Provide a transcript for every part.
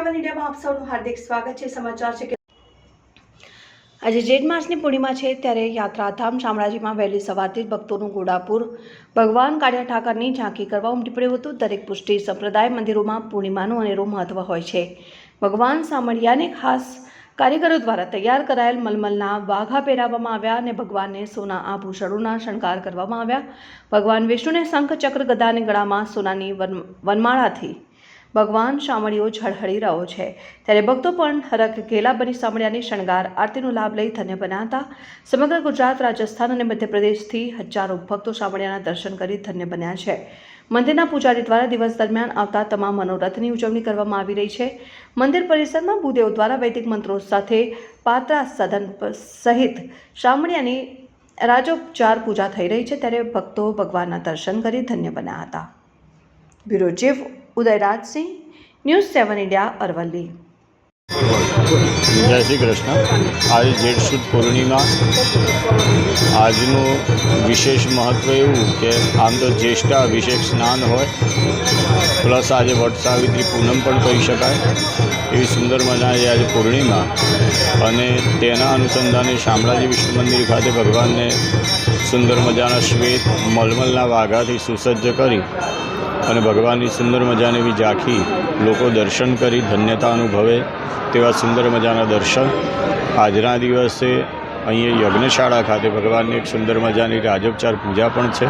7 ઇન્ડિયામાં આપ સૌનું હાર્દિક સ્વાગત છે। સમાચાર છે કે આજે જેઠ માસની પૂર્ણિમા છે, ત્યારે યાત્રાધામ શામળાજીમાં વહેલી સવારથી જ ભક્તોનું ઘોડાપુર ભગવાન કાળિયા ઠાકરની ઝાંખી કરવા ઉમટી પડ્યું હતું। દરેક પુષ્ટિ સંપ્રદાય મંદિરોમાં પૂર્ણિમાનું અનેરું મહત્વ હોય છે। ભગવાન શામળિયાને ખાસ કારીગરો દ્વારા તૈયાર કરાયેલ મલમલના વાઘા પહેરાવવામાં આવ્યા અને ભગવાનને સોના આભૂષણોના શણગાર કરવામાં આવ્યા। ભગવાન વિષ્ણુને શંખ ચક્ર ગદા અને ગળામાં સોનાની વનમાળાથી ભગવાન શામળિયો ઝળહળી રહ્યો છે, ત્યારે ભક્તો પણ હરખ ઘેલા બની શામળિયાની શણગાર આરતીનો લાભ લઈ ધન્ય બન્યા હતા। સમગ્ર ગુજરાત, રાજસ્થાન અને મધ્યપ્રદેશથી હજારો ભક્તો શામળિયાના દર્શન કરી ધન્ય બન્યા છે। મંદિરના પૂજારી દ્વારા દિવસ દરમિયાન આવતા તમામ મનોરથની ઉજવણી કરવામાં આવી રહી છે। મંદિર પરિસરમાં ભૂદેવ દ્વારા વૈદિક મંત્રો સાથે પાત્રા સાધન સહિત શામળિયાની રાજોપચાર પૂજા થઈ રહી છે, ત્યારે ભક્તો ભગવાનના દર્શન કરી ધન્ય બન્યા હતા। બ્યુરો ચીફ ઉદયરાજ સિંહ, ન્યૂઝ 7 ઇન્ડિયા, અરવલ્લી। જય શ્રી કૃષ્ણ। આજે જેઠ સુદ પૂર્ણિમા। આજનું વિશેષ મહત્ત્વ એવું કે આમ તો જ્યેષ્ઠા અભિષેક સ્નાન હોય, પ્લસ આજે વટ સાવિત્રી પૂનમ પણ કહી શકાય એવી સુંદર મજાની આજે પૂર્ણિમા, અને તેના અનુસંધાને શામળાજી વિષ્ણુ મંદિર ખાતે ભગવાનને સુંદર મજાના શ્વેત મલમલના વાઘાથી સુસજ્જ કરી અને ભગવાનની સુંદર મજાની એવી ઝાંખી લોકો દર્શન કરી ધન્યતા અનુભવે તેવા સુંદર મજાના દર્શન। આજના દિવસે અહીંયા યજ્ઞશાળા ખાતે ભગવાનની એક સુંદર મજાની રાજોપચાર પૂજા પણ છે।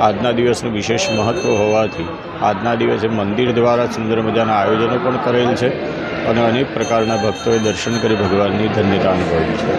આજના દિવસનું વિશેષ મહત્ત્વ હોવાથી આજના દિવસે મંદિર દ્વારા સુંદર મજાના આયોજનો પણ કરેલ છે અને અનેક પ્રકારના ભક્તોએ દર્શન કરી ભગવાનની ધન્યતા અનુભવી છે।